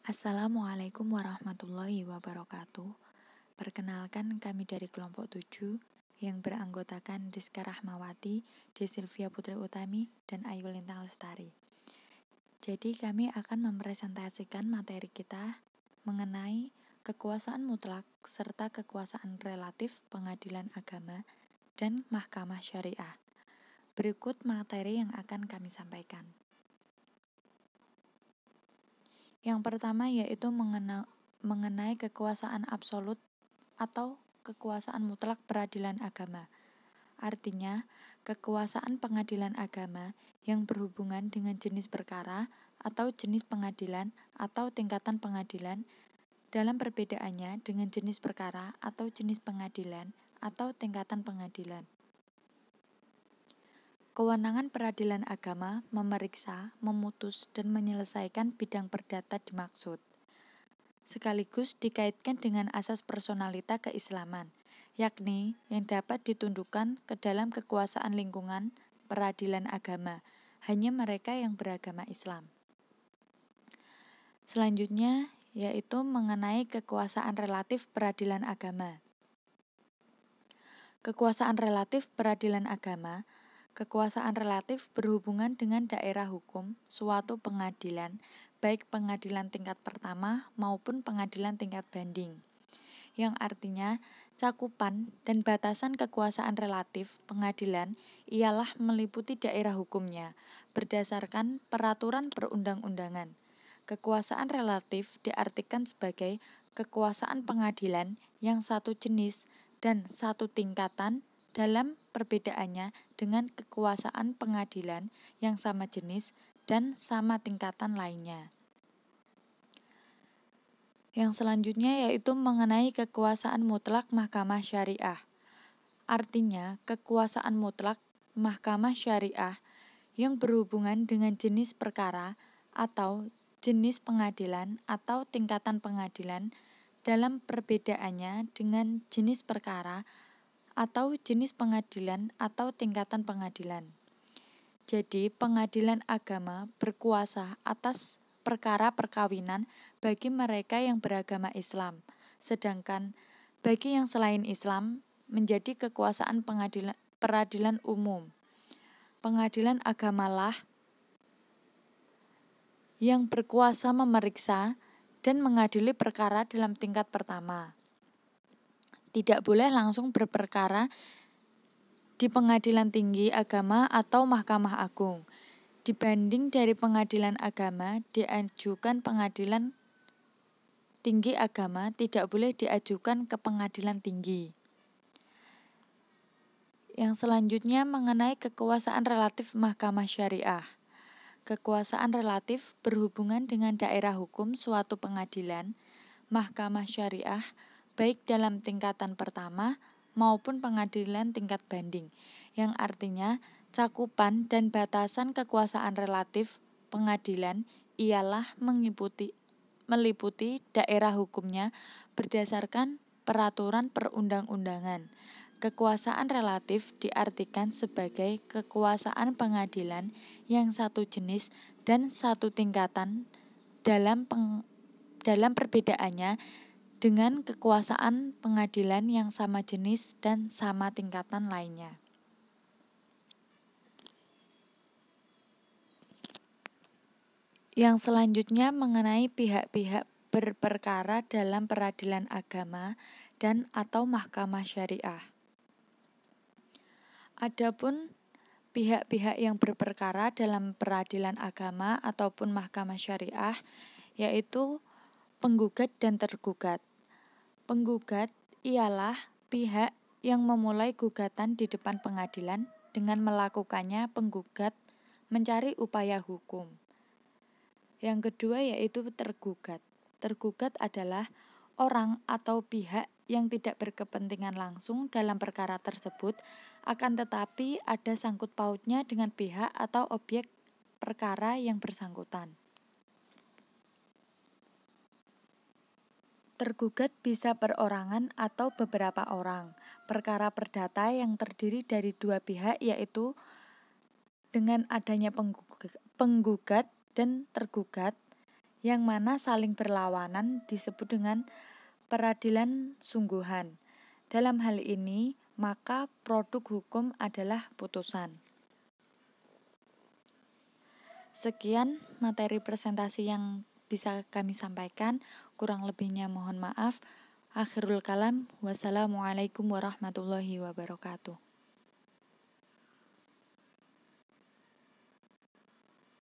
Assalamualaikum warahmatullahi wabarakatuh. Perkenalkan kami dari kelompok 7 yang beranggotakan Rizka Rahmawati, Desilvia Putri Utami, dan Ayu Lintang Lestari. Jadi kami akan mempresentasikan materi kita mengenai kekuasaan mutlak serta kekuasaan relatif pengadilan agama dan mahkamah syariah. Berikut materi yang akan kami sampaikan. Yang pertama yaitu mengenai kekuasaan absolut atau kekuasaan mutlak peradilan agama. Artinya, kekuasaan pengadilan agama yang berhubungan dengan jenis perkara atau jenis pengadilan atau tingkatan pengadilan dalam perbedaannya dengan jenis perkara atau jenis pengadilan atau tingkatan pengadilan. Kewenangan peradilan agama memeriksa, memutus, dan menyelesaikan bidang perdata dimaksud. Sekaligus dikaitkan dengan asas personalita keislaman, yakni yang dapat ditundukkan ke dalam kekuasaan lingkungan peradilan agama, hanya mereka yang beragama Islam. Selanjutnya, yaitu mengenai kekuasaan relatif peradilan agama. Kekuasaan relatif peradilan agama. Kekuasaan relatif berhubungan dengan daerah hukum suatu pengadilan, baik pengadilan tingkat pertama maupun pengadilan tingkat banding, yang artinya cakupan dan batasan kekuasaan relatif pengadilan ialah meliputi daerah hukumnya berdasarkan peraturan perundang-undangan. Kekuasaan relatif diartikan sebagai kekuasaan pengadilan yang satu jenis dan satu tingkatan dalam perbedaannya dengan kekuasaan pengadilan yang sama jenis dan sama tingkatan lainnya. Yang selanjutnya yaitu mengenai kekuasaan mutlak mahkamah syariah. Artinya, kekuasaan mutlak mahkamah syariah yang berhubungan dengan jenis perkara atau jenis pengadilan atau tingkatan pengadilan dalam perbedaannya dengan jenis perkara atau jenis pengadilan atau tingkatan pengadilan. Jadi, pengadilan agama berkuasa atas perkara perkawinan bagi mereka yang beragama Islam, sedangkan bagi yang selain Islam menjadi kekuasaan peradilan umum. Pengadilan agamalah yang berkuasa memeriksa dan mengadili perkara dalam tingkat pertama. Tidak boleh langsung berperkara di pengadilan tinggi agama atau mahkamah agung. Dibanding dari pengadilan agama, diajukan pengadilan tinggi agama tidak boleh diajukan ke pengadilan tinggi. Yang selanjutnya mengenai kekuasaan relatif mahkamah syariah. Kekuasaan relatif berhubungan dengan daerah hukum suatu pengadilan, mahkamah syariah, baik dalam tingkatan pertama maupun pengadilan tingkat banding, yang artinya cakupan dan batasan kekuasaan relatif pengadilan ialah meliputi daerah hukumnya berdasarkan peraturan perundang-undangan. Kekuasaan relatif diartikan sebagai kekuasaan pengadilan yang satu jenis dan satu tingkatan dalam perbedaannya dengan kekuasaan pengadilan yang sama jenis dan sama tingkatan lainnya. Yang selanjutnya mengenai pihak-pihak berperkara dalam peradilan agama dan atau mahkamah syariah. Adapun pihak-pihak yang berperkara dalam peradilan agama ataupun mahkamah syariah yaitu penggugat dan tergugat. Penggugat ialah pihak yang memulai gugatan di depan pengadilan dengan melakukannya penggugat mencari upaya hukum. Yang kedua yaitu tergugat. Tergugat adalah orang atau pihak yang tidak berkepentingan langsung dalam perkara tersebut, akan tetapi ada sangkut pautnya dengan pihak atau objek perkara yang bersangkutan. Tergugat bisa perorangan atau beberapa orang. Perkara perdata yang terdiri dari dua pihak yaitu dengan adanya penggugat dan tergugat yang mana saling berlawanan disebut dengan peradilan sungguhan. Dalam hal ini, maka produk hukum adalah putusan. Sekian materi presentasi yang bisa kami sampaikan, kurang lebihnya mohon maaf. Akhirul kalam, wassalamualaikum warahmatullahi wabarakatuh.